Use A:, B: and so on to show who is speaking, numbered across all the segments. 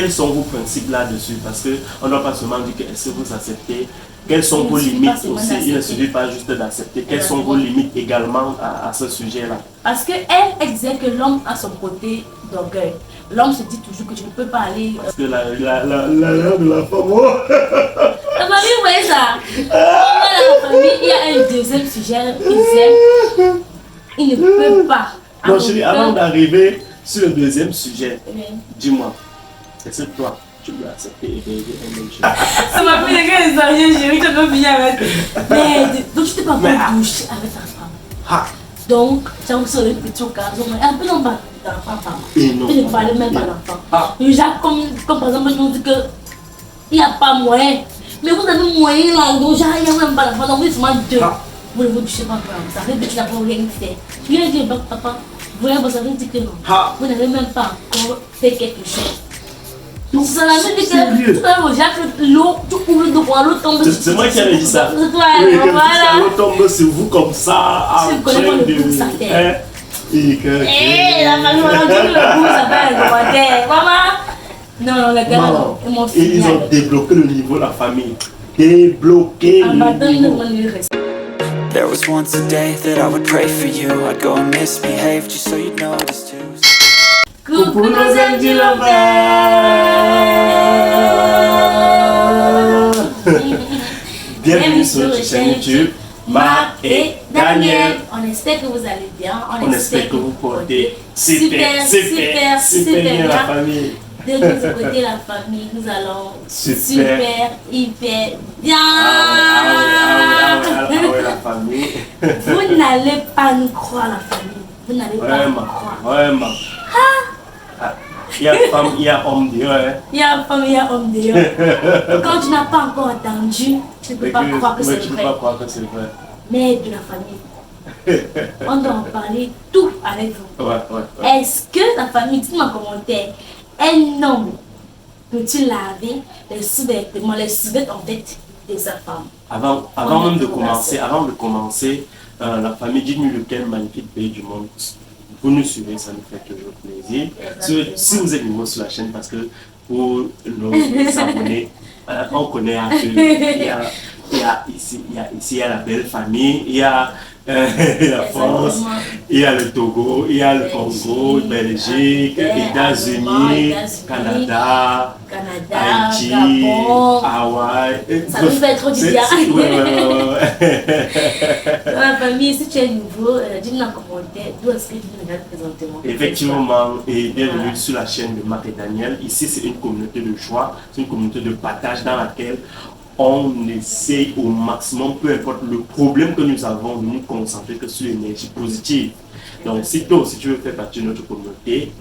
A: quels sont vos principes là-dessus? Parce qu'on ne doit pas seulement dire que est-ce que vous acceptez, quelles sont vos limites aussi, il ne suffit pas juste d'accepter, quelles sont vos limites également à ce sujet-là?
B: Parce qu'elle disait que l'homme a son côté d'orgueil. L'homme se dit toujours que tu ne peux pas aller...
A: Parce que la de la femme... Oh.
B: La famille, vous voyez ça? Dans la famille, il y a un deuxième sujet, il ne peut pas.
A: Non, chérie, avant d'arriver sur le deuxième sujet, dis-moi, est-ce que toi, tu peux accepter et rêver un même chose?
B: Ça m'a fait des gars, les amis, j'ai vu que tu peux finir avec. Mais, donc tu t'es pas encore couché avec ta femme. Donc, tu as aussi le petit occasion, mais un peu non pas d'enfant.
A: Et non.
B: Tu ne parles même pas d'enfant. Déjà, comme par exemple, nous dit que il n'y a pas moyen. Mais vous avez moyen là, donc il n'y a même pas d'enfant, donc vous êtes seulement deux. Vous ne vous touchez pas comme ça. Tu n'as pas rien fait. Tu viens dire, papa, vous avez dit que non. Vous n'avez même pas encore fait quelque chose. C'est la même chose que tout à l'heure, Jacques, l'eau, tu ouvres le droit, l'eau tombe.
A: C'est moi qui avais dit ça.
B: C'est toi,
A: voilà. L'eau tombe sur vous comme ça.
B: Tu connais pas le goût, ça fait. La famille, on a dit que le goût, ça fait un commentaire. Maman. Non, les gars, non.
A: Ils ont débloqué le niveau de la famille. Débloqué le niveau.
C: There was once a day that I would pray for you. I'd go and misbehave just so you'd notice too.
A: Coucou nos amis du Lambert. Bienvenue sur notre chaîne YouTube Marc et Daniel.
B: On espère que vous allez bien.
A: On espère que vous portez super bien la famille.
B: De notre côté la famille, nous allons super hyper bien.
A: La famille.
B: Vous n'allez pas nous croire la famille. Vous n'allez pas nous croire.
A: Vraiment. Il y a femme, il y a homme dehors.
B: Il y a femme, il y a homme dehors. Quand tu n'as pas encore entendu, tu ne peux pas croire que c'est vrai.
A: Tu ne peux pas croire que c'est vrai.
B: Mais de la famille. On doit en parler tout avec vous.
A: Ouais.
B: Est-ce que la famille, dites-moi en commentaire, un homme peut-tu laver les sous-vêtements, les sous-vêtements en fait de sa femme?
A: Avant même de commencer, la famille, dites-nous lequel magnifique pays du monde vous nous suivez, ça nous fait toujours plaisir. Si vous êtes nouveau sur la chaîne, parce que pour nos abonnés, on connaît un peu, il y a la belle famille, il y a la France, il y a le Togo, il y a le Congo, Belgique, États-Unis, Canada, Haïti,
B: Gabon,
A: Hawaï.
B: Ça nous fait trop du bien. Dans la famille, si tu es nouveau, dis-nous en commentaire d'où est-ce que tu nous regardes présentement.
A: Effectivement, et bienvenue sur la chaîne de Marc et Daniel. Ici, c'est une communauté de joie, c'est une communauté de partage dans laquelle on essaie au maximum, peu importe le problème que nous avons, de nous concentrer que sur l'énergie positive. Donc, si toi aussi tu veux faire partie de notre communauté,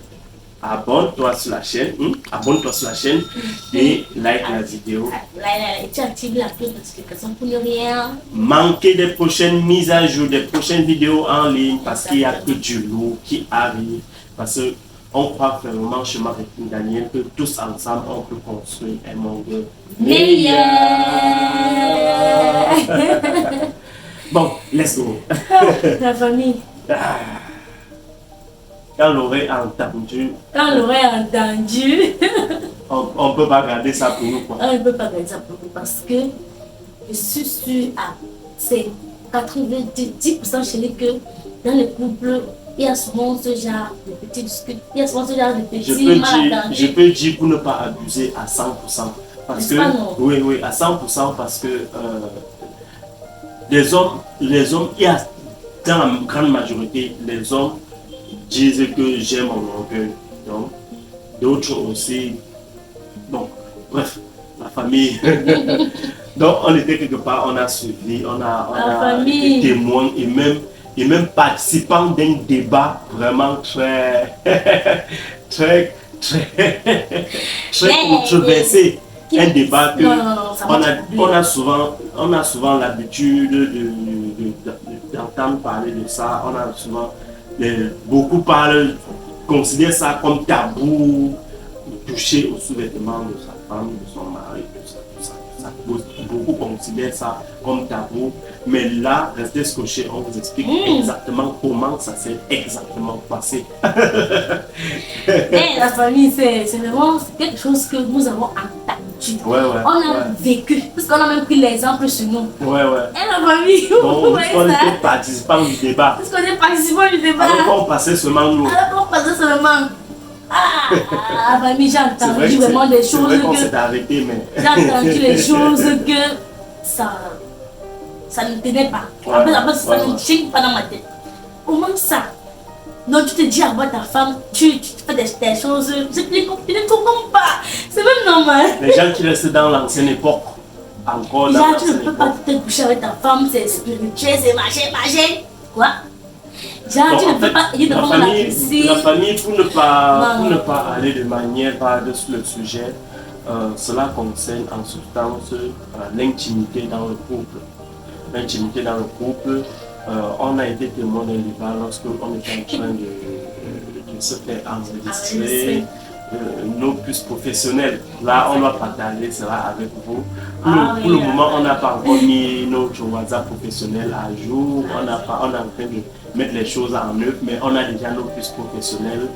A: abonne-toi sur la chaîne, et like la vidéo.
B: Et tu actives la cloche de notification pour ne rien
A: manquer des prochaines mises à jour, des prochaines vidéos en ligne, parce qu'il n'y a que du lourd qui arrive. Parce qu'on croit vraiment chez Marc et Daniel que tous ensemble on peut construire un monde meilleur. Bon, let's go.
B: La famille.
A: Quand l'aurait entendu, on ne peut pas garder ça pour nous, quoi.
B: On ne peut pas garder ça pour nous parce que je suis sûre à c'est 90% chez les que dans les couples, il y a souvent ce genre de petits discussions, il y a souvent ce genre de petits malentendus.
A: Je peux dire pour ne pas abuser à 100%. Parce que, oui, à 100% parce que les hommes, il y a dans la grande majorité, les hommes disent que j'aime mon orgueil. Donc, d'autres aussi. Bon, bref, la famille. Donc, on était quelque part, on a suivi, on a été témoins et même participants d'un débat vraiment très controversé. Un débat que on a souvent l'habitude d'entendre parler de ça. On a souvent beaucoup considèrent ça comme tabou. toucher au sous-vêtement de sa femme, de son mari, tout ça, tout ça, tout ça. Beaucoup considèrent ça comme tabou, mais là, restez scotché, on vous explique exactement comment ça s'est exactement passé.
B: Mais la famille, c'est vraiment quelque chose que nous avons entendu.
A: Ouais, ouais,
B: on a vécu, parce qu'on a même pris l'exemple sur nous.
A: Ouais, ouais.
B: Et la famille,
A: Donc, on était participants du débat.
B: Parce qu'on est participants du débat.
A: Alors qu'on passait seulement nous.
B: Alors qu'on passait seulement. Ah, la famille, j'ai entendu vraiment des choses
A: C'est vrai qu'on
B: que...
A: s'est arrêté, mais...
B: J'ai entendu les choses que ça ne tenait pas.
A: Ouais,
B: Après, ça ne tient pas dans ma tête. Comment ça? Donc tu te dis à voir ta femme, tu fais des choses, tu ne comprends pas. C'est même normal.
A: Les gens qui restent dans l'ancienne époque, encore dans
B: Genre, tu ne
A: l'ancienne
B: peux
A: époque.
B: pas te coucher avec ta femme, c'est spirituel, c'est machin. Quoi? Genre,
A: Donc,
B: tu ne
A: en
B: peux
A: fait,
B: pas dire de
A: la
B: comment
A: famille,
B: la
A: la famille, pour ne
B: Non.
A: pas aller de manière par-dessus le sujet, cela concerne en substance l'intimité dans le couple. L'intimité dans le couple, on a été témoin d'un débat lorsque on était en train de se faire enregistrer nos puces professionnelles. Là, on va partager cela avec vous. Pour le moment, on n'a pas encore mis notre WhatsApp professionnel à jour. On est en train de mettre les choses en œuvre, mais on a déjà nos puces professionnelles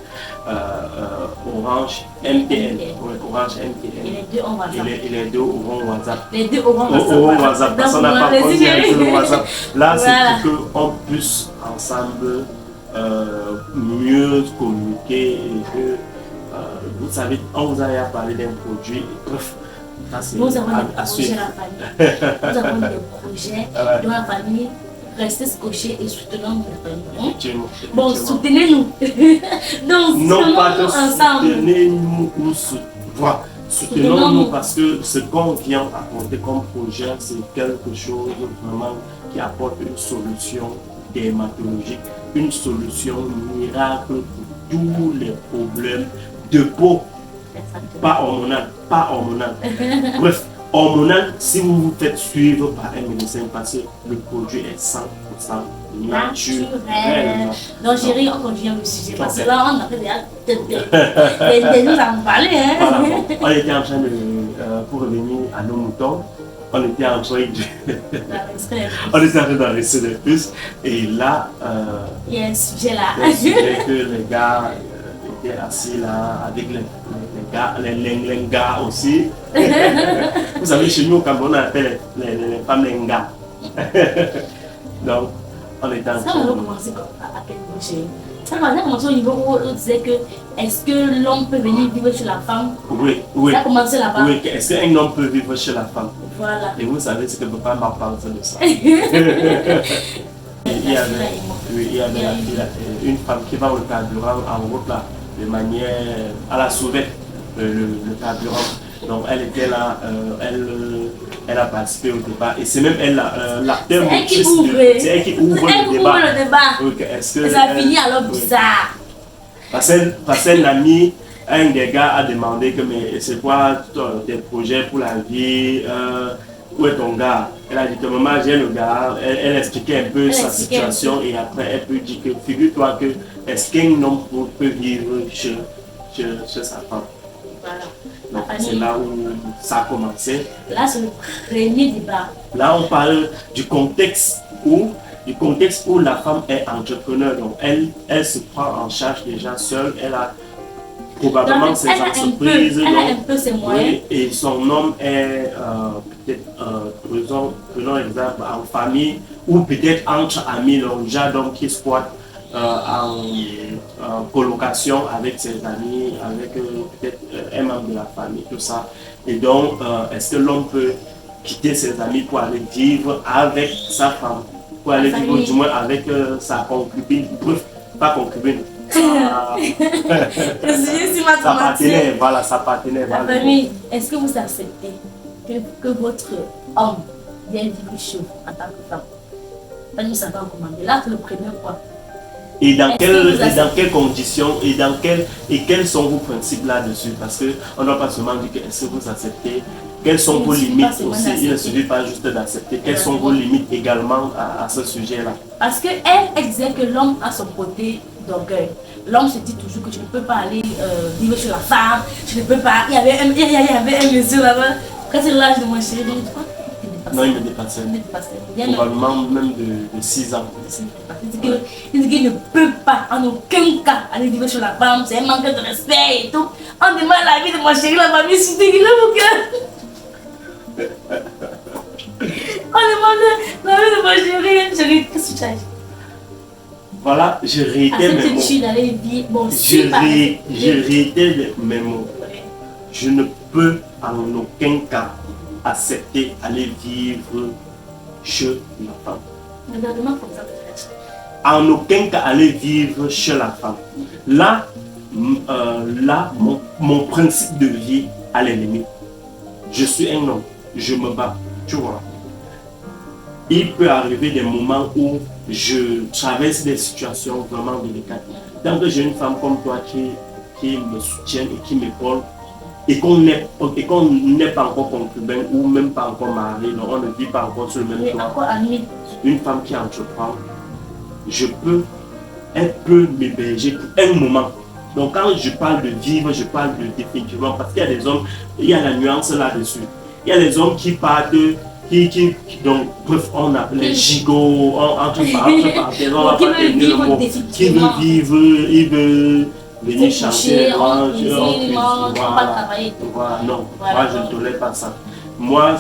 A: Orange MTN. Ouais, Orange MTN.
B: Et les deux ont WhatsApp.
A: Et les deux auront WhatsApp.
B: Les deux auront
A: Au WhatsApp, parce qu'on n'a pas encore mis un peu le WhatsApp. Là,
B: Voilà.
A: c'est pour qu'on puisse ensemble mieux communiquer et que, vous savez, on vous a parlé d'un produit. Bref, ça c'est
B: Nous avons des
A: à
B: projets
A: suivre.
B: la famille. Nous avons des projets
A: Ouais.
B: dans la famille. Restez scotchés et soutenons la famille.
A: Effectivement,
B: Bon,
A: effectivement.
B: soutenez-nous. Donc,
A: Non pas de
B: soutenons-nous ensemble.
A: soutenez-nous, voilà. Soutenons-nous
B: Soutenons-nous.
A: parce que ce qu'on vient apporter comme projet, c'est quelque chose vraiment qui apporte une solution dermatologique, une solution miracle pour tous les problèmes de peau, pas hormonal. Bref, hormonal, si vous vous faites suivre par un médecin, parce que le produit est 100% naturel.
B: Donc, chérie, on continue le sujet parce que là, on a fait déjà nous en parler.
A: Voilà,
B: Hein?
A: bon, on était en train de, pour revenir à nos moutons, on était en train on était en train d'enregistrer les puces et là,
B: Il y a un sujet là.
A: le sujet que les gars étaient assis là avec les gars aussi. Vous savez, chez nous au Cameroun, on appelle les femmes lenga. Donc, on était en
B: Ça,
A: train
B: on va
A: de...
B: commencer à quel niveau, chérie? Ça va commencer au niveau où on disait que est-ce que l'homme peut venir vivre chez la femme?
A: Oui, oui.
B: Ça a commencé là-bas.
A: Oui, est-ce qu'un homme peut vivre chez la femme?
B: Voilà.
A: Et vous savez ce que papa m'a parlé de ça.
B: Il
A: Il y avait une femme qui va au carburant en route là, de manière à la sauvette, le carburant. Donc elle était là, elle a participé au débat et c'est même elle l'acteur
B: C'est elle qui
A: motrice
B: ouvre.
A: c'est elle qui ouvre le débat.
B: le débat.
A: Donc, est-ce que
B: Et ça finit alors bizarre.
A: parce qu'un ami, un des gars a demandé que mais c'est quoi tes projets pour la vie, où est ton gars? Elle a dit que maman j'ai le gars, elle expliquait un peu sa situation et après elle peut dire que figure-toi que est-ce qu'un homme peut vivre chez sa femme?
B: Voilà.
A: Donc c'est là où ça a commencé.
B: Là, c'est le premier débat.
A: Là on parle du contexte où la femme est entrepreneur, donc elle se prend en charge déjà seule, elle a probablement
B: Donc,
A: ses
B: elle a
A: entreprises,
B: un peu ses moyens.
A: oui, et son homme est peut-être, prenons exemple, en famille ou peut-être entre amis, donc déjà donc qui squatte en colocation avec ses amis, avec peut-être un membre de la famille, tout ça. Et donc, est-ce que l'homme peut quitter ses amis pour aller vivre avec sa femme, pour aller vivre du moins avec sa concubine, bref, pas concubine. Sa partenaire, voilà, sa partenaire.
B: La famille, est-ce que vous acceptez que votre homme vienne vivre chez vous en tant que femme? Ça nous savons comment. Là, c'est le premier point.
A: Et dans quelles conditions et quels sont vos principes là-dessus? Parce qu'on ne doit pas seulement dire que est-ce que vous acceptez, quelles sont vos limites aussi, il ne suffit pas juste d'accepter, quelles sont vos limites également à ce sujet-là?
B: Parce qu'elle disait que l'homme a son côté d'orgueil. L'homme se dit toujours que tu ne peux pas aller vivre chez la femme, tu ne peux pas. Il y avait un monsieur là-bas, quand c'est l'âge de mon chéri, donc tu crois qu'il dépassait.
A: Non, il me dépassait.
B: Il me dépassait.
A: Probablement même de 6 ans.
B: Il dit qu'il ne peut pas en aucun cas aller vivre chez la femme, c'est un manque de respect et tout. On demande la vie de mon chéri, la famille se dit qu'il est mon cœur. On demande la vie de mon chéri, qu'est-ce que tu as dit?
A: Voilà, je réitère mes mots. Je réitère mes mots. Je ne peux en aucun cas accepter aller vivre chez la femme. En aucun cas aller vivre chez la femme. Là, mon principe de vie a les limites. Je suis un homme, je me bats, tu vois. Il peut arriver des moments où je traverse des situations vraiment délicates. Tant que j'ai une femme comme toi qui me soutient et qui m'épaule, et qu'on n'est pas encore concubin ou même pas encore marié, donc on ne vit pas encore sur le même toit. Une femme qui entreprend, elle peut m'héberger pour un moment. Donc quand je parle de vivre, je parle de définitivement, parce qu'il y a des hommes, il y a la nuance là-dessus. Il y a des hommes qui partent, donc bref, on appelait gigot, entre parenthèses, on va pas tenir le mot, qui veut vivre, il veut venir chanter, manger, voilà, non, moi je ne tolère pas ça. Moi,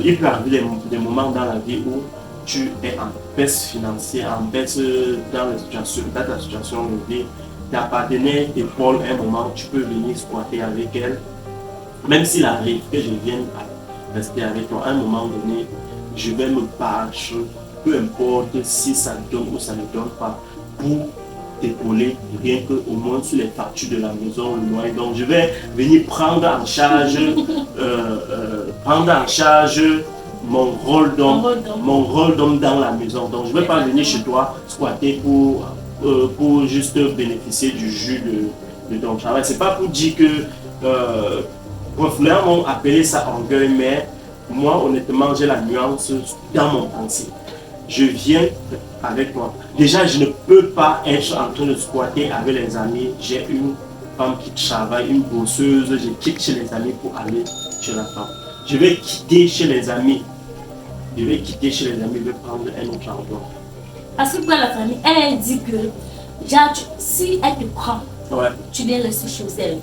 A: il peut arriver des moments dans la vie où tu es en baisse financière, en baisse dans ta situation de vie, ta partenaire t'épaule un moment, tu peux venir squatter avec elle, même s'il arrive que je vienne rester avec toi, à un moment donné, je vais me battre, peu importe si ça donne ou ça ne donne pas, pour t'épauler, rien que au moins sur les factures de la maison, le loyer. Donc je vais venir prendre en charge mon rôle d'homme dans la maison. Donc je ne vais pas venir chez toi squatter pour juste bénéficier du jus de ton travail. C'est pas pour dire que là on appelait ça orgueil, mais moi honnêtement j'ai la nuance dans mon principe. Je viens avec moi. Déjà je ne peux pas être en train de squatter avec les amis. J'ai une femme qui travaille, une bosseuse, je quitte chez les amis pour aller chez la femme. Je vais quitter chez les amis. Je vais prendre un autre endroit.
B: Parce que pour la famille, elle dit que si elle te prend, tu viens rester chez elle.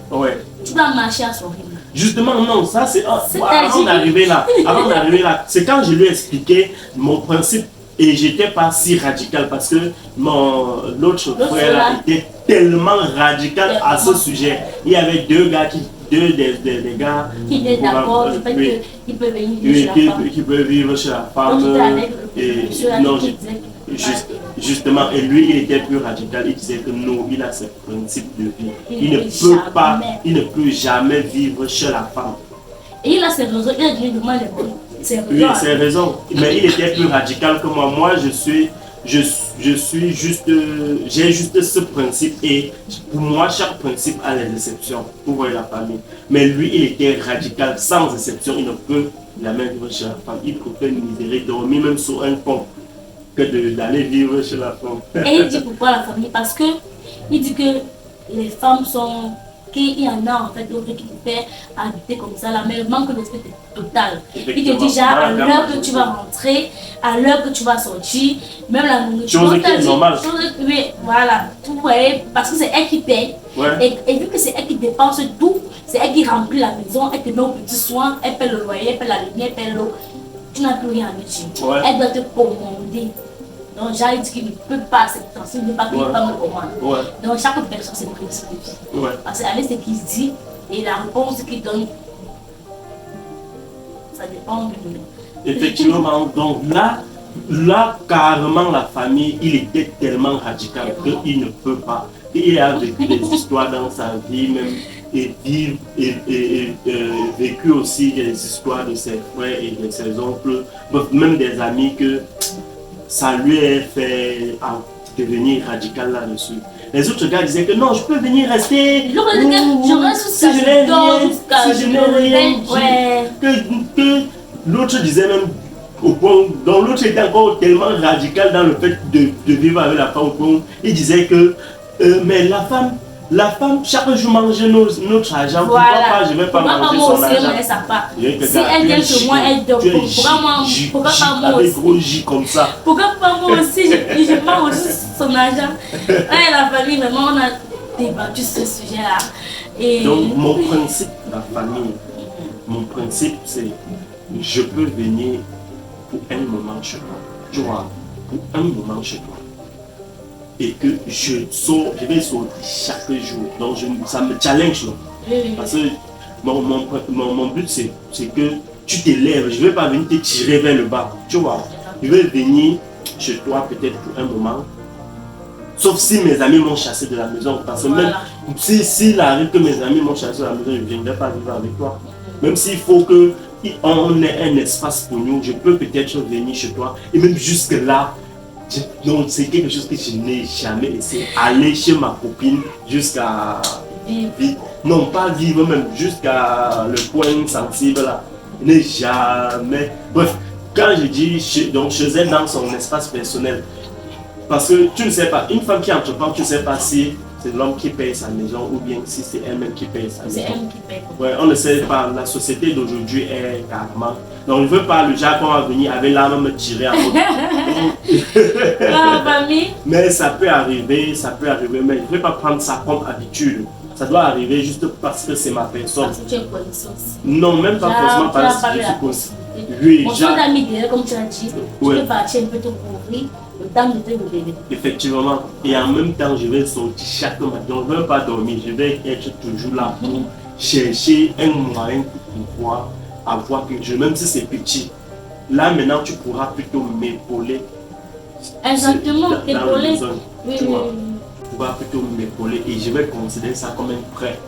B: Tu dois marcher à son rythme.
A: Justement, non, ça c'est avant d'arriver là. C'est quand je lui ai expliqué mon principe et j'étais pas si radical parce que l'autre frère là était tellement radical à ce sujet. Il y avait deux gars qui
B: étaient d'accord, qui peuvent
A: vivre chez la femme. Justement, et lui il était plus radical, il disait que non, il a ses principes de vie. Il ne peut jamais vivre chez la femme.
B: Et il a ses raisons, il a dit vraiment les bonnes.
A: Oui, c'est raison. Mais il était plus radical que moi. Moi, j'ai juste ce principe et pour moi, chaque principe a les exceptions pour voir la famille. Mais lui, il était radical, sans exception. Il ne peut jamais vivre chez la femme. Il préfère misérer, dormir même sur un pont que d'aller vivre chez la femme.
B: Et il dit pourquoi la famille? Parce que il dit que les femmes sont... qu'il y en a en fait d'autres qui te fait habiter comme ça là, mais le manque de respect est total. Il te dit déjà à l'heure que tu vas rentrer, à l'heure que tu vas sortir, même la nourriture.
A: Chose qui est normale.
B: Oui, voilà. Vous voyez, parce que c'est elle qui paye. Et vu que c'est elle qui dépense tout, c'est elle qui remplit la maison, elle te met aux petits soins, elle paie le loyer, elle paie la lumière, elle paie l'eau. Tu n'as plus rien à dire. Elle doit te commander. Donc, j'ai dit qu'il ne peut pas accepter, il ne peut pas qu'il pas me commande. Donc, chaque personne, c'est principe. Parce qu'avec ce qu'il dit et la réponse qu'il donne, ça dépend de nous.
A: Effectivement, donc là, carrément, la famille, il était tellement radical qu'il ne peut pas. Il a vécu des histoires dans sa vie, même, et vécu aussi des histoires de ses frères et de ses oncles, même des amis que ça lui a fait devenir radical là-dessus. Les autres gars disaient que non, je peux venir rester.
B: Je reste
A: si je n'ai rien dit. Que l'autre disait même au point, donc l'autre était encore tellement radical dans le fait de vivre avec la femme au point, il disait que mais la femme, chaque jour mange notre argent, pourquoi pas, je ne vais pas manger son argent.
B: Si elle vient chez moi, elle dort. Pourquoi pas moi aussi?
A: Gros J comme ça.
B: Pourquoi pas moi aussi, je mange aussi son argent. La famille, vraiment, on a débattu ce sujet-là.
A: Donc mon principe, la famille, mon principe c'est, je peux venir pour un moment chez toi, tu vois, pour un moment chez toi. Et que je vais sortir chaque jour. Donc ça me challenge. Parce que mon but c'est que tu t'élèves. Je ne vais pas venir te tirer vers le bas. Tu vois. Je vais venir chez toi peut-être pour un moment. Sauf si mes amis m'ont chassé de la maison. Parce que même s'il arrive que mes amis m'ont chassé de la maison, je ne viendrai pas vivre avec toi. Même s'il faut qu'on ait un espace pour nous, je peux peut-être venir chez toi. Et même jusque là, donc c'est quelque chose que je n'ai jamais essayé. Aller chez ma copine jusqu'à vivre. Non, pas vivre même, jusqu'à le point sensible là. Je n'ai jamais. Bref, quand je dis donc chez elle dans son espace personnel, parce que tu ne sais pas, une femme qui entreprend, tu ne sais pas si c'est l'homme qui paye sa maison ou bien si c'est elle-même qui paye sa maison. C'est elle qui paye. Ouais, on ne sait pas, la société d'aujourd'hui est carrément. Donc je ne veux pas le genre qu'on va venir avec l'arme me tirer à côté. Mais ça peut arriver, mais je ne vais pas prendre ça comme habitude. Ça doit arriver juste parce que c'est ma personne.
B: Parce que tu es connaissance.
A: Non, même pas forcément parce que je suis connaissance. Oui,
B: mon choix d'amis, comme tu as dit, tu peux partir un peu te couvrir.
A: Effectivement, et en même temps je vais sortir chaque matin, je ne veux pas dormir, je vais être toujours là pour chercher un moyen pour pouvoir avoir quelque chose, même si c'est petit. Là maintenant tu pourras plutôt m'épauler.
B: Exactement, t'épauler.
A: Oui, tu pourras plutôt m'épauler et je vais considérer ça comme un prêt.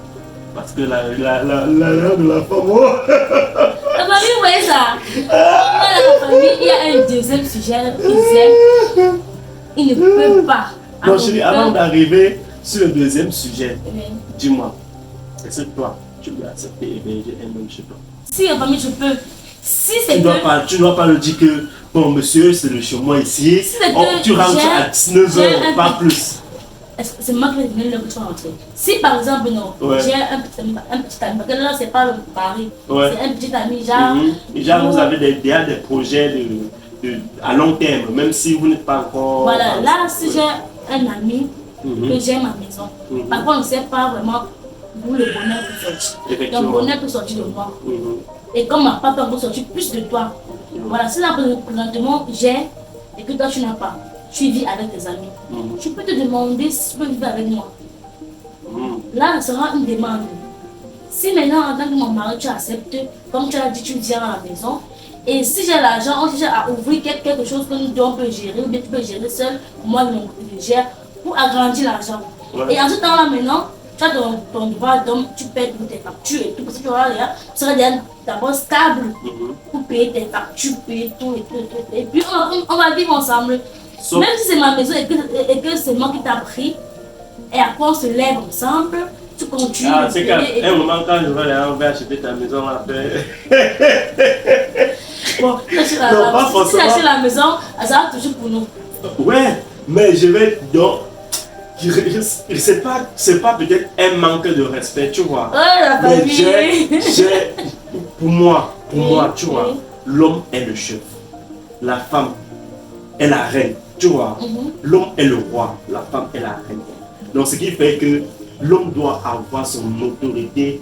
A: Parce que la de la femme.
B: La famille, vous voyez ça? La famille, il y a un deuxième sujet, il ne peut pas.
A: Donc, chérie, avant d'arriver sur le deuxième sujet, dis-moi, est-ce que toi, tu peux accepter héberger un homme chez toi?
B: Si la famille, je peux. Si c'est
A: tu ne dois pas le dire que, bon, monsieur, c'est le chez moi ici,
B: si
A: tu rentres à 19h, pas plus.
B: C'est moi qui vais donner le que tu vas rentrer. Si par exemple, non, j'ai un petit ami, parce que là, c'est pas le mari, c'est un petit ami,
A: genre vous avez déjà des projets à long terme, même si vous n'êtes pas encore.
B: Voilà, là, si j'ai un ami que j'ai ma maison, par contre, on ne sait pas vraiment où le bonheur peut sortir. Donc, le bonheur peut sortir de moi. Et comme ma papa peut sortir plus de toi. Voilà, si là, présentement, j'ai et que toi, tu n'as pas. Tu vis avec tes amis. Tu peux te demander si tu peux vivre avec moi. Là, ça sera une demande. Si maintenant, en tant que mon mari, tu acceptes, comme tu as dit, tu viens à la maison. Et si j'ai l'argent, on cherche à ouvrir quelque chose que nous deux on peut gérer, ou bien tu peux gérer seul, moi de mon côté je gère, pour agrandir l'argent. Et en ce temps-là, maintenant, tu as ton droit d'homme, tu payes tes factures et tout, parce que tu seras d'abord stable pour payer tes factures, payer tout et tout. Et puis on va vivre ensemble. Même si c'est ma maison et que c'est moi qui t'ai pris, et après on se lève ensemble, tu continues.
A: Ah, c'est qu'à un moment quand je vais aller, on va acheter ta maison après.
B: Bon, si tu achètes la maison, ça va toujours pour nous.
A: Ouais, mais je vais donc. C'est pas peut-être un manque de respect, tu vois.
B: La famille.
A: Pour moi, tu vois, l'homme est le chef. La femme est la reine. Tu vois, l'homme est le roi, la femme est la reine. Donc ce qui fait que l'homme doit avoir son autorité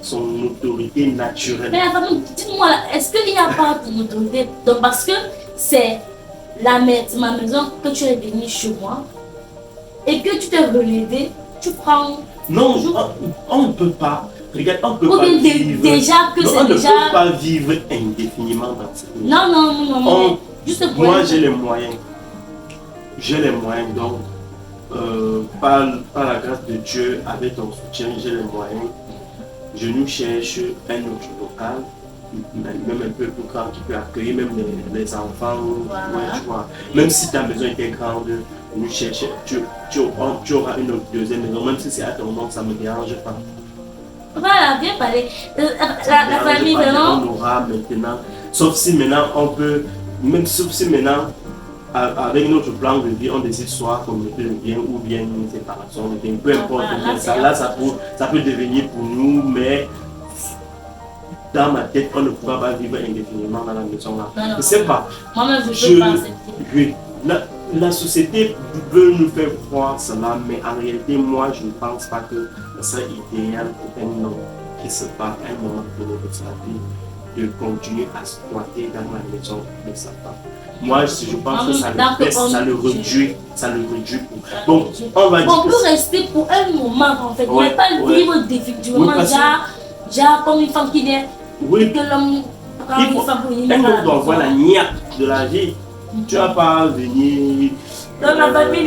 A: naturelle.
B: Mais la famille, dis-moi, est-ce qu'il n'y a pas ton autorité? Donc parce que c'est ma maison que tu es venu chez moi et que tu t'es relevé, tu prends...
A: Non, on ne peut pas. Regarde, on ne peut pas vivre.
B: Déjà que c'est déjà...
A: On ne peut pas vivre indéfiniment dans cette maison.
B: Non. Juste pour
A: moi, j'ai les moyens. Donc, par la grâce de Dieu, avec ton soutien, j'ai les moyens. Je nous cherche un autre local, même un peu plus grand, qui peut accueillir même les enfants.
B: Voilà.
A: Ouais, tu vois. Même si ta maison était grande, nous chercher, tu auras une autre deuxième maison, même si c'est à ton nom, ça ne me dérange pas.
B: Voilà, bien parlé. La famille, vraiment.
A: On aura maintenant, sauf si maintenant on peut même sauf si maintenant, avec notre plan de vie, on décide soit communauté de bien ou bien une séparation de bien, peu importe.
B: Voilà,
A: Ça peut devenir pour nous, mais dans ma tête, on ne pourra pas vivre indéfiniment dans la maison là. Je ne sais pas.
B: Moi-même, je ne peux pas accepter.
A: La société veut nous faire croire cela, mais en réalité, moi, je ne pense pas que ce serait idéal pour un homme qui se bat à un moment donné de sa vie de continuer à squatter dans la maison de sa femme. Moi, je pense que ça le baisse, ça le réduit. Bon, on va dire.
B: On peut rester pour un moment en fait, mais pas vivre définitivement, genre comme une femme qui est.
A: Oui.
B: Que l'homme prend une femme pour une
A: un homme doit voir la niaque de la vie. Tu vas pas venir.
B: Dans la famille,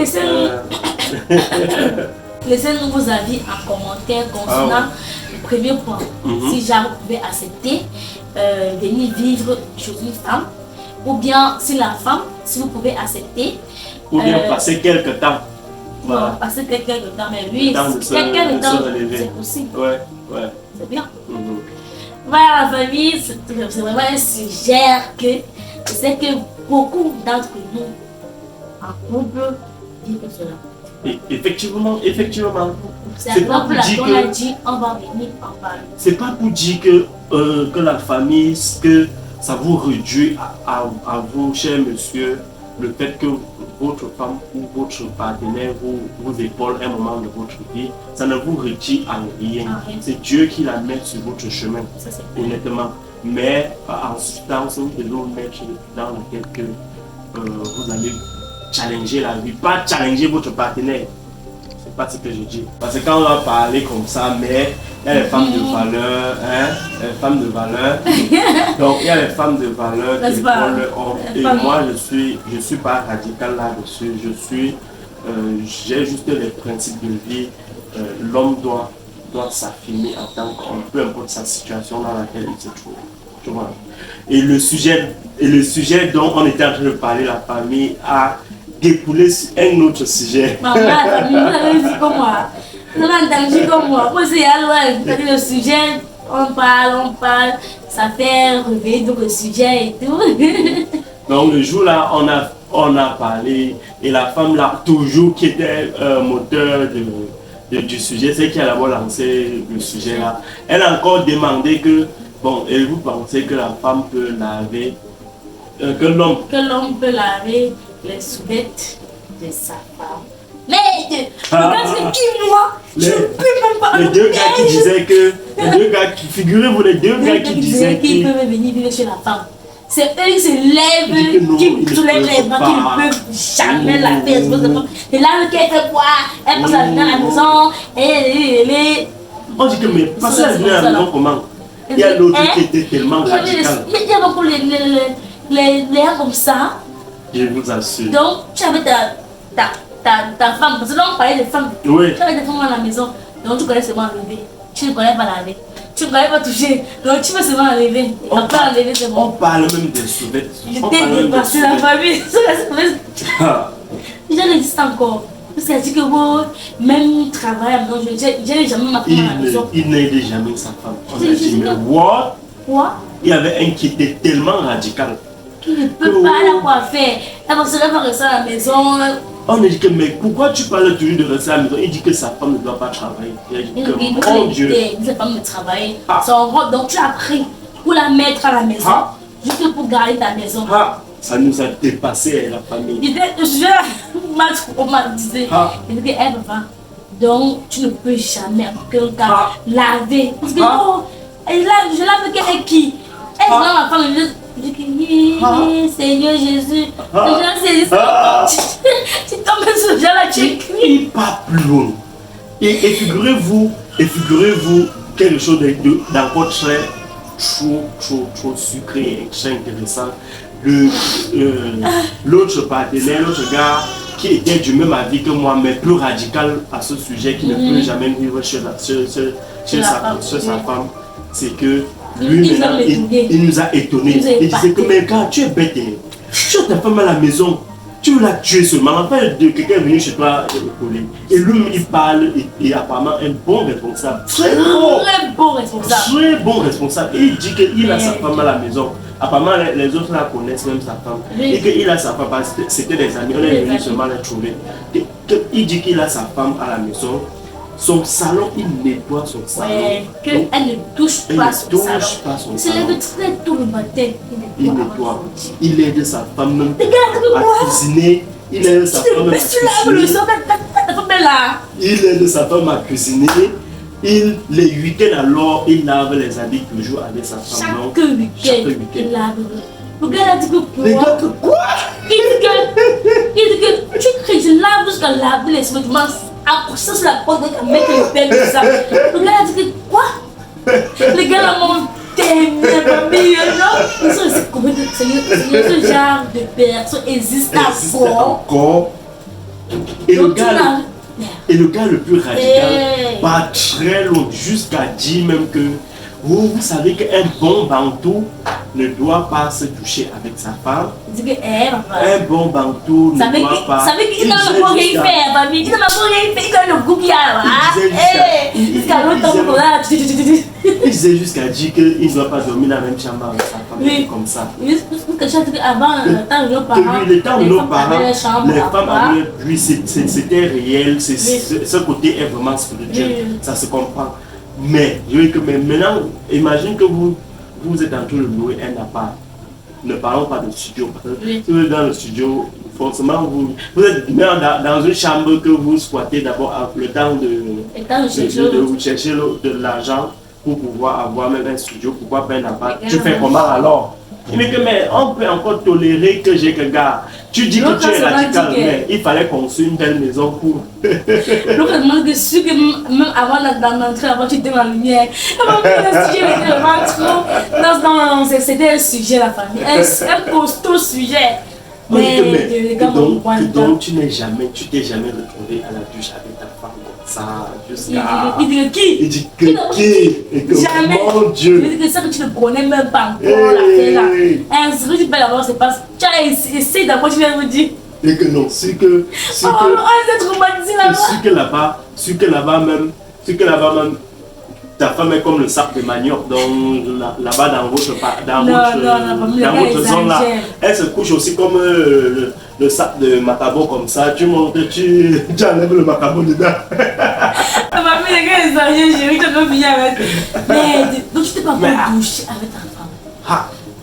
B: laissez-nous vos avis en commentaire concernant le premier point. Si genre vous pouvez accepter venir vivre chez une femme, ou bien si la femme, si vous pouvez accepter.
A: Ou bien passer quelques temps.
B: Voilà. Non, passer quelques temps, mais oui, quelques temps, c'est possible.
A: Ouais.
B: C'est bien. Voilà la famille, c'est vraiment un sujet que je sais que beaucoup d'entre nous en couple vivent cela.
A: Effectivement.
B: C'est pas pour laquelle on a dit on va venir en parler.
A: C'est pas pour dire que la famille, que ça vous réduit à vous, cher monsieur, le fait que votre femme ou votre partenaire vous épaule un moment de votre vie, ça ne vous réduit en rien. C'est Dieu qui la met sur votre chemin, honnêtement. Mais en substance, vous devez vous mettre dans laquelle que vous allez challenger la vie, pas challenger votre partenaire. C'est pas ce que je dis. Parce que quand on va parler comme ça, mais il y a les femmes de valeur, les femmes de valeur. Donc il y a les femmes de valeur qui font le homme. Et moi je suis pas radical là-dessus. J'ai juste les principes de vie. L'homme doit s'affirmer en tant qu'homme, peu importe sa situation dans laquelle il se trouve. Tu vois. Et le sujet dont on était en train de parler, la famille, a découlé sur un autre sujet.
B: Maman, la famille, vous avez dit comme moi. Vous avez entendu comme moi. Moi, c'est alors, le sujet, on parle, ça fait réveiller d'autres sujets et tout.
A: Donc le jour là, on a parlé et la femme là, toujours qui était moteur du sujet, c'est qui a d'abord lancé le sujet là. Elle a encore demandé que, bon, et vous pensez que la femme peut laver, que l'homme
B: peut laver les sous-vêtements de sa femme. Mais, regarde qui moi, je ne peux même pas.
A: Les deux gars qui disaient que, figurez-vous les deux gars qui disaient
B: qu'ils peuvent venir vivre chez la femme. C'est eux qui se lèvent, qui soulèvent les bras, qui ne peuvent jamais la faire. Et là, qu'elle fait quoi? Elle passe la journée à la maison, et
A: on dit que, mais passer la journée à la maison comment? Il y a l'autre qui était tellement radical.
B: Il y a beaucoup les gens comme ça.
A: Je vous assure.
B: Donc, tu avais ta femme, parce que là on parlait de femmes.
A: Oui.
B: Tu avais des femmes à la maison, donc tu connais seulement enlever. Tu ne connais pas laver. Tu ne connais pas toucher, donc tu peux seulement enlever. Après enlever, c'est bon.
A: On parle même des sous-vêtements.
B: J'étais dépassée la famille. Les gens existent encore. C'est-à-dire que vous, même travail à la maison, je n'ai jamais ma femme à la maison.
A: Il n'aidait jamais sa femme. On a dit, mais what?
B: Quoi?
A: Il y avait un qui était tellement radical.
B: Qui ne peut pas la quoi faire. Elle va se lever rester à la maison.
A: On a dit que, mais pourquoi tu parles toujours de rester à la maison? Il dit que sa femme ne doit pas travailler. Il a dit que, mon Dieu.
B: Il dit que sa femme ne travaille. Son rôle, donc tu as pris pour la mettre à la maison. Juste pour garder ta maison.
A: Ça nous a dépassé la famille.
B: Je m'a traumatisé. Il dit qu'elle va. Donc tu ne peux jamais en aucun cas laver. Parce que non, je lave qu'elle est qui? Elle est ma femme. Je dis Seigneur Jésus, tu tombes sur le là, tu écris.
A: Il part plus loin. Et figurez-vous quelque chose d'encore très trop sucré et très intéressant. L'autre partenaire, l'autre gars qui était du même avis que moi, mais plus radical à ce sujet, qui ne peut jamais vivre chez sa femme, c'est que lui, il nous a étonnés. Il disait que, mais quand tu es bête, tu as ta femme à la maison, Tu veux la tuer seulement. Enfin, quelqu'un est venu chez toi épauler. Et lui, il parle et apparemment un bon responsable. Très bon.
B: Très bon responsable.
A: Très bon responsable. Et il dit qu'il a sa femme à la maison. Apparemment, les autres la connaissent, même sa femme. Et qu'il a sa femme, parce que c'était des amis. On est venu seulement les trouver. Il dit qu'il a sa femme à la maison. Son salon, il nettoie son salon.
B: Ouais, qu'elle ne touche pas son salon. Il se lève très tôt le matin.
A: Il nettoie. Il aide sa femme même à cuisiner. Il aide sa femme à cuisiner. Il aide sa femme à cuisiner. Les week-ends alors, il lave les habits toujours avec sa femme.
B: Chaque week-end, il lave. Le gars a dit que quoi?
A: Les gars, que quoi?
B: Il dit que tu cries, je lave jusqu'à laver les vêtements. Accroché sur la porte, mettre le père tout ça. Le gars a dit que quoi? Les gars là m'ont tellement famille, non? Ils sont aussi comme ce genre de personnes existent encore.
A: Et le gars le plus radical, pas très long, jusqu'à dire même que vous savez qu'un bon bantou ne doit pas se toucher avec sa femme. Un bon bantou ne doit pas.
B: Ça veut dire qu'il n'a pas rien fait, famille. Il n'a pas rien fait, il a le goût qu'il a.
A: Il disait jusqu'à dire qu'il ne doit pas dormir dans la même chambre avec sa femme. Comme ça.
B: Avant,
A: le temps de nos parents, les femmes avaient, lui, c'était réel. Ce côté est vraiment spirituel. Ça se comprend. Mais maintenant, imagine que vous êtes en train de louer un appart. Ne parlons pas de studio. Parce que si vous êtes dans le studio, forcément, vous êtes dans une chambre que vous squattez d'abord le temps de vous chercher de l'argent pour pouvoir avoir même un studio, pourquoi pas un appart. Tu fais comment alors? Mais on peut encore tolérer que j'ai que gars. Tu dis que tu es radical, mais il fallait construire une telle maison pour.
B: L'autre demande que sûr que même avant d'entrer là-bas, tu étais dans la lumière. Non, c'était un sujet, la famille. Un costaud sujet.
A: Donc tu t'es jamais retrouvé à la douche avec ta femme comme ça, jusqu'à.
B: Il dit qui?
A: Il dit que qui?
B: Jamais.
A: Mon Dieu.
B: Il dit que ça que tu ne connais même pas encore, la là. Ce que tu peux avoir, c'est pas. Tu as essayé d'abord, tu viens me dire.
A: Et que non, c'est que.
B: C'est traumatisé là-bas.
A: C'est que là-bas même. Ta femme est comme le sac de manioc là-bas dans votre zone là. Elle se couche aussi comme le sac de macabo comme ça. Tu montes, tu enlèves le macabo dedans.
B: Ma famille, les gars, ils ont chérie, tu peux venir avec. Mais donc tu t'es pas couché avec ta femme.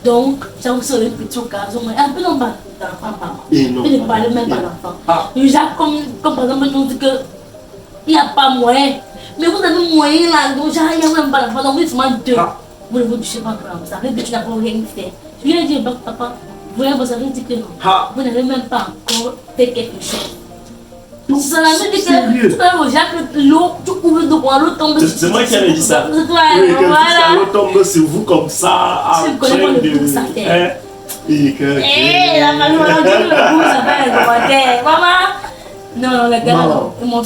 B: Donc, j'ai aussi un petit occasion, mais un peu dans l'enfant. Il ne parle même pas d'enfant. Comme par exemple, nous dit qu'il n'y a pas moyen. Mais vous avez moyen là, donc il n'y a même pas d'enfant, donc vous êtes seulement deux. Vous ne vous touchez pas comme ça, mais tu n'as pas rien fait. Je lui ai dit, papa, vous avez dit que non. Vous n'avez même pas encore fait quelque chose. Ça veut dire que tu vas au Jacques, l'eau, tu ouvres de quoi, l'eau tombe sur toi.
A: C'est moi qui avais dit ça.
B: C'est toi, voilà.
A: L'eau tombe sur vous comme ça.
B: Tu connais pas le goût que ça fait. La maman, on dit que le goût, ça fait un commentaire. Maman. Non, les gars,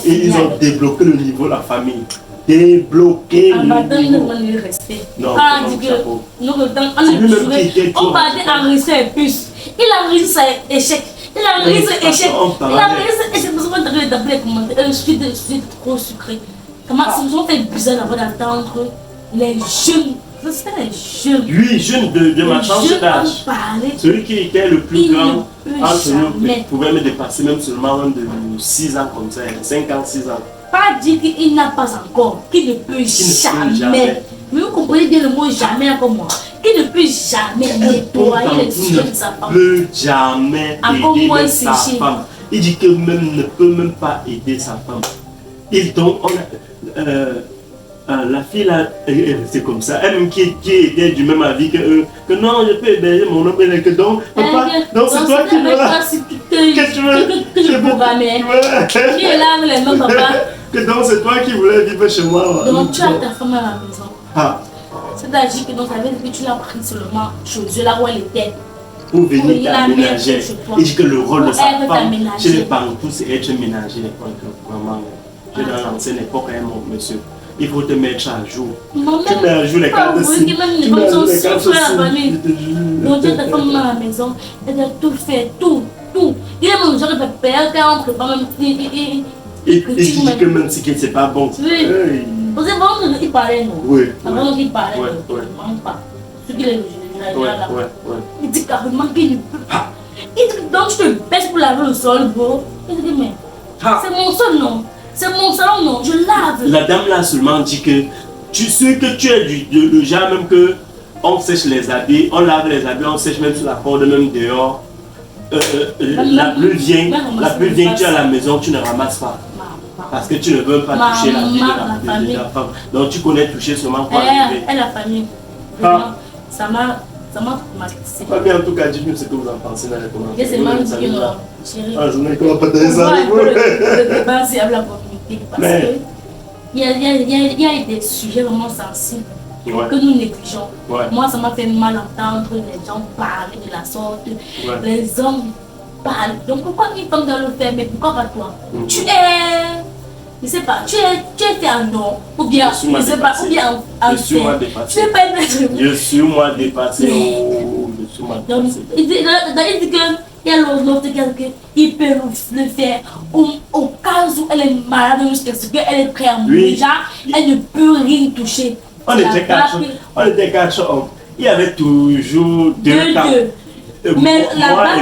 A: ils ont débloqué le niveau de la famille. Débloqué le niveau.
B: Le respect.
A: Non,
B: on parlait en respect et plus. Il a réussi son échec. Il a réussi son échec. Il a réussi son échec. Parce qu'on devait d'appeler comment dire. C'est trop sucré. Comment ça me fait bizarre d'avoir d'attendre les jeunes. C'était les jeunes.
A: Lui, jeune de ma tranche d'âge. Celui qui était le plus grand entre nous pouvait me dépasser même seulement de 6 ans comme ça, 5 ans, 6 ans.
B: Pas dire qu'il n'a pas encore, qu'il ne peut jamais. Mais vous comprenez bien le mot jamais comme moi. Qu'il ne peut jamais nettoyer les yeux de sa femme.
A: Il ne peut jamais aider même sa femme. Il dit que même ne peut même pas aider sa femme. Et donc, la fille là, c'est comme ça, elle-même qui était du même avis que non, je peux héberger mon homme, que donc, papa, donc c'est toi qui
B: que je programmais. Qui est là avec les mains, papa.
A: Que donc c'est toi qui voulais vivre chez moi.
B: Donc tu as ta femme à la maison. C'est-à-dire que donc ça veut dire que tu l'as pris seulement chez eux, là où elle était.
A: Pour venir t'aménager. Il dit que le rôle de sa femme chez les parents, c'est être ménager. Vraiment, je dans l'ancienne époque, monsieur. Il faut te mettre à jour. Tu mets à jour les cartes de cible. Tu mets à jour les cartes de cible.
B: Donc tu as ta femme à la maison, elle a tout fait, tout tout. Il est même genre de père quand on prépare même.
A: Il dit que même si c'est pas bon.
B: Oui. Vous savez, vraiment, il parlait, non?
A: Oui.
B: Avant qu'il parlait, il ne manque pas. Ce qu'il est là. Il dit carrément qu'il ne peut pas. Il dit donc je te baisse pour laver le sol, bro. Il dit mais c'est mon sol, non? C'est mon salon, non? Je lave.
A: La dame là seulement dit que tu sais que tu es le genre même que on sèche les habits, on lave les habits, on sèche même sur la porte, même dehors. La pluie vient, tu es à la maison, tu ne ramasses pas. Parce que tu ne veux pas toucher la vie de la femme. Donc tu connais toucher seulement pour arriver.
B: Elle a famille. Ça m'a traumatisé.
A: Mais en tout cas, dites-nous ce que vous en pensez dans les commentaires.
B: C'est mal dit, chérie.
A: Ah, je n'ai pas de ça.
B: Le débat, c'est avec la communauté. Parce que il y a des sujets vraiment sensibles que nous négligeons. Moi, ça m'a fait mal entendre les gens parler de la sorte. Les hommes parlent. Donc pourquoi une femme doit le faire? Mais pourquoi pas toi? Tu es... Je sais pas, tu es fait un homme, ou bien, je sais pas, ou bien un
A: je suis moi dépassé.
B: Tu es pas une être.
A: Je suis moi dépassé. Je suis moi dépassé.
B: Il dit que il y a l'autre qui peut le faire au cas où elle est malade jusqu'à ce qu'elle est prête à mourir. Elle ne peut rien toucher.
A: On était quatre hommes. Il y avait toujours deux cas.
B: Mais là-bas,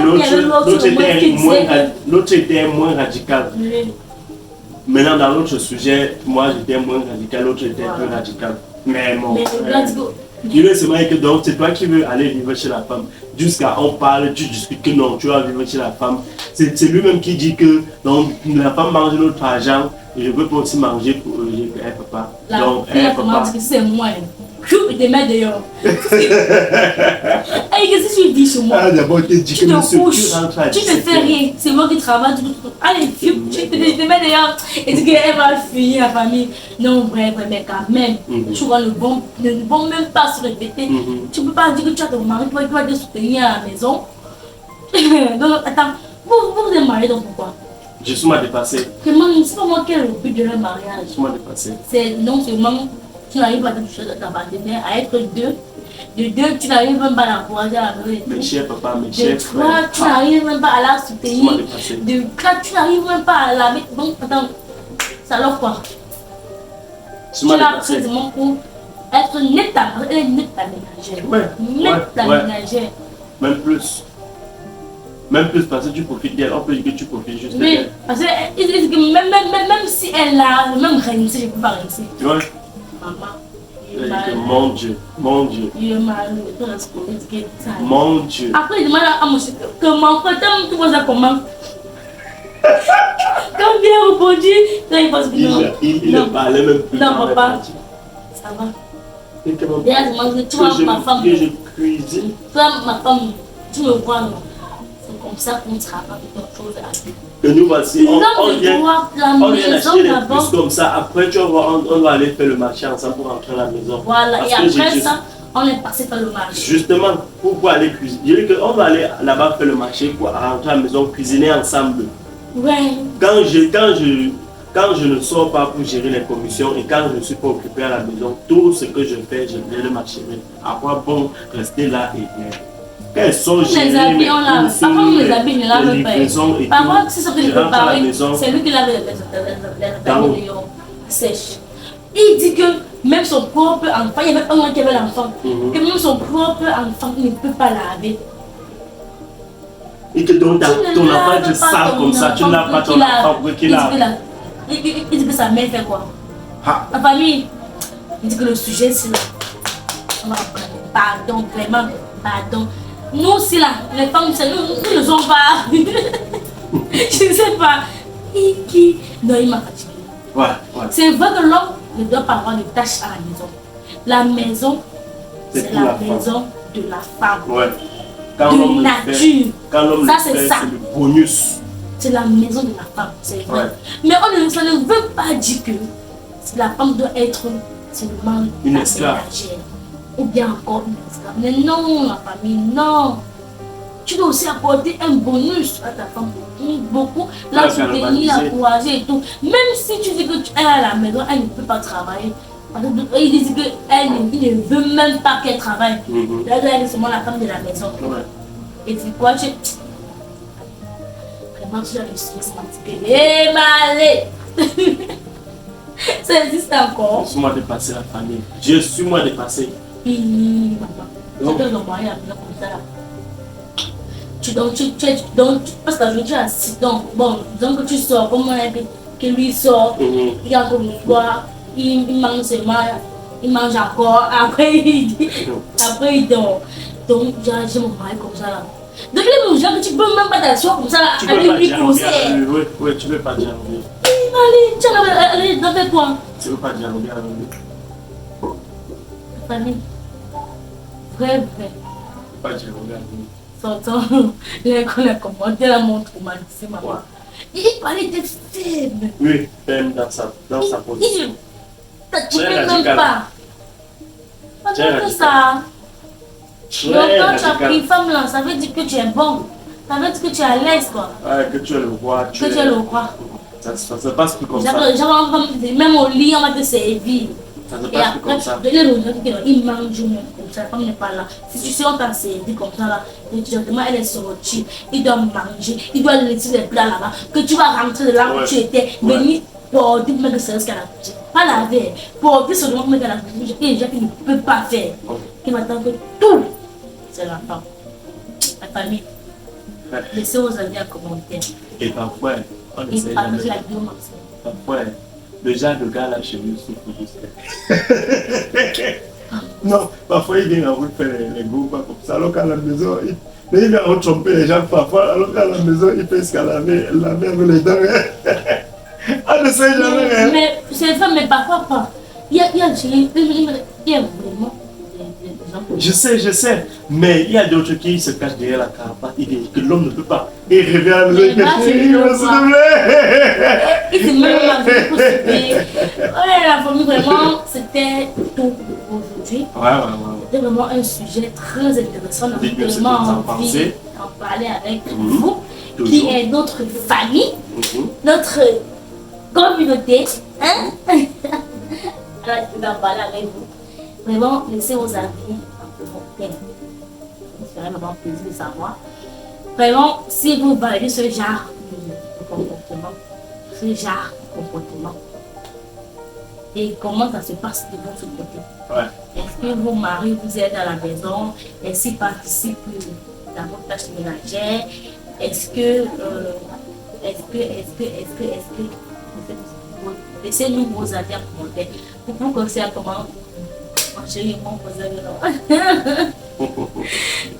A: l'autre était moins radical. Maintenant, dans l'autre sujet, moi j'étais moins radical, l'autre était plus radical. Mais bon, il est seulement que donc c'est toi qui veux aller vivre chez la femme. Jusqu'à on parle, tu discutes que non, tu vas vivre chez la femme. C'est lui-même qui dit que donc, la femme mange notre argent et je veux pas aussi manger pour elle ne peut pas. Donc elle peut pas.
B: C'est moi. Je te mets dehors. Et qu'est-ce que tu dis sur moi? Tu te couches, tu ne fais rien. C'est moi qui travaille. Allez, tu te mets dehors. Et tu dis qu'elle va fuir la famille. Non, bref, mais quand même, tu vois, ne vont même pas se répéter. Tu ne peux pas dire que tu as ton mari, tu vas te soutenir à la maison. Donc, attends, vous êtes mariés, donc pourquoi?
A: Je suis mal dépassé.
B: C'est pas moi qui ai le but de leur mariage.
A: Je suis mal dépassé.
B: C'est non seulement. Tu n'arrives pas à toucher ta partenaire, à être deux. De deux, tu n'arrives même pas à l'encourager à la maison.
A: Mes chers papa, mes chers frères.
B: De trois, tu n'arrives même pas à la soutenir. De quatre, tu n'arrives même pas à la mettre. Donc, attends, ça alors quoi? Tu l'as précisément pour être nette à ménagère. Nette à ménagère.
A: Même plus. Même plus parce que tu profites d'elle. On peut dire que tu profites juste d'elle.
B: Oui, parce que même si elle a le même rincer, je ne peux pas rincer.
A: Ouais.
B: Maman.
A: Mon Dieu, mon Dieu. Mon Dieu.
B: Après, il demande à mon chef comment tu vois ça comment? Quand bien répondu, là il pense que non.
A: Il ne parlait même plus.
B: Non, papa. Ça va. Tu vois ma femme.
A: Que je cuisine.
B: Toi, ma femme, tu me vois, non? C'est comme ça qu'on travaille d'autres choses à faire.
A: Et nous voici, on vient acheter les puces comme ça. Après, tu vas voir, on doit aller faire le marché ensemble pour rentrer à la maison.
B: Voilà, parce et après ça, on est passé par le marché.
A: Justement, pour aller cuisiner. Je dis qu'on va aller là-bas faire le marché pour rentrer à la maison, cuisiner ensemble.
B: Ouais.
A: Quand je ne sors pas pour gérer les commissions et quand je ne suis pas occupé à la maison, tout ce que je fais, je viens de m'acheter. À quoi bon rester là et bien? Elles sont
B: les habits, on lave. Par contre, les habits, ne lavent pas. Par contre, c'est ce que je peux parler. C'est lui qui lave les habits sèches. Il dit que même son propre enfant, il y a même un qui avait l'enfant, que même son propre enfant, il ne peut pas laver.
A: Et que donc ton enfant te sale comme ça, tu ne laves pas ton enfant pour qu'il lave.
B: Il dit que sa mère fait quoi? La famille, il dit que le sujet c'est là. Pardon, vraiment, pardon. Nous aussi là, les femmes, nous ne sommes pas. Je ne sais pas. Non, il m'a fatigué.
A: Ouais.
B: C'est vrai que l'homme ne doit pas avoir de tâches à la maison. La maison, c'est la maison de la femme.
A: Ouais.
B: De nature.
A: Quand l'homme
B: ça,
A: c'est
B: ça.
A: C'est le bonus.
B: C'est la maison de la femme, c'est vrai. Ouais. Mais ça ne veut pas dire que la femme doit être seulement
A: une esclave.
B: Ou bien encore une esclave. Mais non, la famille, non. Tu dois aussi apporter un bonus à ta femme. Beaucoup, la soutenir, l'encourager et tout. Même si tu dis que tu es à la maison, elle ne peut pas travailler. Il dit qu'elle ne veut même pas qu'elle travaille. Elle est seulement la femme de la maison.
A: Ouais.
B: Et c'est quoi Quand tu as réussi, c'est que hé, malé! Ça existe encore.
A: Suis-moi dépasser la famille. Dieu, suis-moi dépasser.
B: Maman. C'est que le moyen comme ça là. Parce que tu es assis, donc, bon, donc que tu sors, comme on a dit, que lui sort, il y a comme une fois, il mange seulement, il mange encore, après il dort. Donc, j'ai mon mari comme ça là. Donc, les gens, tu peux même pas t'asseoir comme ça là,
A: Tu peux pas dialoguer avec lui. Oui, tu peux pas dialoguer.
B: Allez, tu allez, dans tes coins.
A: Tu peux pas dialoguer avec lui.
B: Famille. Vrai.
A: Tu peux pas dialoguer avec lui.
B: Sortant, les commentaires là m'ont traumatisé, maman. Il parlait de faible.
A: Oui, même dans sa position.
B: Tu ne peux même pas. Pas que ça. Donc quand tu as pris femme là, ça veut dire que tu es bon. Ça veut dire que tu es à l'aise quoi.
A: Ouais, que tu es le roi.
B: Que tu es le roi.
A: Ça se passe plus comme ça.
B: Même au lit, on va te servir.
A: Ça se passe plus comme ça.
B: Il mange même comme ça, comme il n'est pas là. Si tu sais, on t'a servi comme ça là, directement elle est sortie, il doit manger, il doit laisser les plats là-bas, que tu vas rentrer de là où tu étais, venir porter pour mettre le service qu'elle a cuisiné. Pas laver, porter ce moment qu'elle a cuisiné, et déjà qu'il ne peut pas faire. Il m'attend que tout, c'est la femme. La famille. Laissez aux amis à commenter.
A: Et parfois, on
B: Et
A: essaie
B: parmi
A: de...
B: la vidéo maximum.
A: Parfois, le genre de gars là chez lui souffre juste. Non, parfois il vient en rue faire les groupes comme ça, alors qu'à la maison, il vient en tromper les gens parfois, alors qu'à la maison, il fait ce qu'elle avait avec les dents. Ah, ne sais jamais.
B: Mais c'est ça, mais parfois pas. Il y a vraiment
A: Je sais, mais il y a d'autres qui se cachent derrière la cravate et que l'homme ne peut pas. Il revient à la maison, il
B: s'est même pas pour souper. La famille, vraiment, c'était tout pour aujourd'hui. C'était vraiment un sujet très intéressant. On a vraiment envie d'en parler avec vous, qui est notre famille, notre communauté. Hein? Alors, je vais en parler avec vous. Vraiment, laissez vos avis en commentaire. Ça serait vraiment plaisir de savoir. Vraiment, si vous validez ce genre de comportement, et comment ça se passe de votre côté. Est-ce que vos maris vous aident à la maison? Est-ce qu'ils participent dans vos tâches ménagères? Est-ce que laissez-nous vos avis en commentaire pour qu'on sache comment chérie,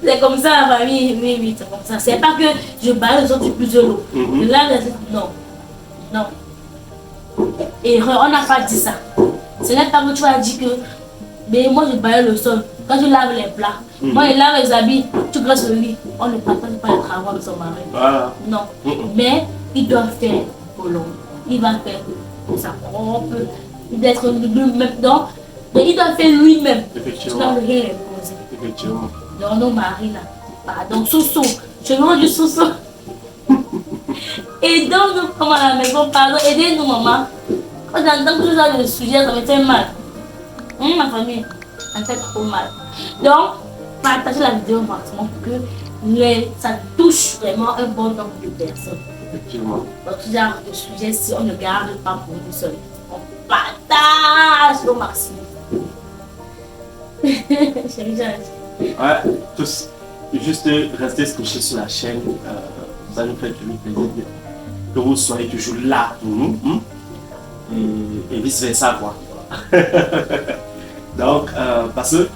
B: c'est comme ça la famille, oui, c'est comme ça. C'est pas que je baille les autres plus de l'eau. Là, non. Et on n'a pas dit ça. Ce n'est pas que tu as dit que mais moi je baille le sol. Quand je lave les plats, moi je lave les habits, tu grosses le lit. On ne partage pas le travail de son mari. Non. Mais il doit faire colon. Il va faire de sa propre. Il doit être lui-même. Donc, il doit faire lui-même. Tu dois rien imposer.
A: Effectivement.
B: Donc, nos maris là. Pardon, Soso. Je mange du Soso. Aidons-nous comme à la maison, pardon. Aidez-nous, maman. Quand j'entends que ça le sujet, ça me fait mal. Ma famille, ça me fait trop mal. Donc, partagez la vidéo maximum pour que ça touche vraiment un bon nombre de personnes.
A: Effectivement.
B: Donc, ce genre de sujet, si on ne garde pas pour nous seuls, on partage au maximum. Chérie,
A: tous. Juste rester scotchés sur la chaîne. Ça nous fait toujours plaisir que vous soyez toujours là pour nous. Et vice versa, quoi. Donc, parce que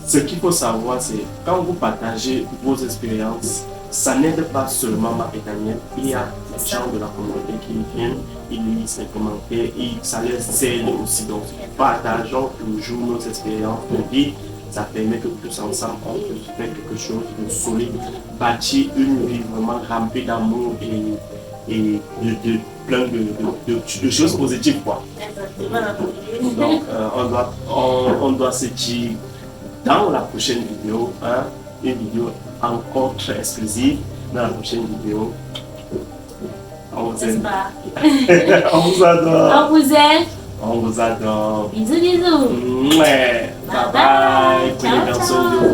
A: ce qu'il faut savoir, c'est quand vous partagez vos expériences, ça n'aide pas seulement ma et Daniel. Il y a des gens de la communauté qui viennent, ils lisent les commentaires et ça les aide aussi. Donc, partageons toujours nos expériences de vie. Ça permet que tous ensemble, on peut faire quelque chose de solide, bâtir une vie vraiment remplie d'amour et de plein de choses positives, quoi. Donc, on doit se dire dans la prochaine vidéo, une vidéo encore très exclusive. Dans la prochaine vidéo, on vous aime. On vous adore.
B: On vous aime.
A: On vous adore.
B: Bisous, bisous.
A: Bye bye. Prenez bien soin de vous.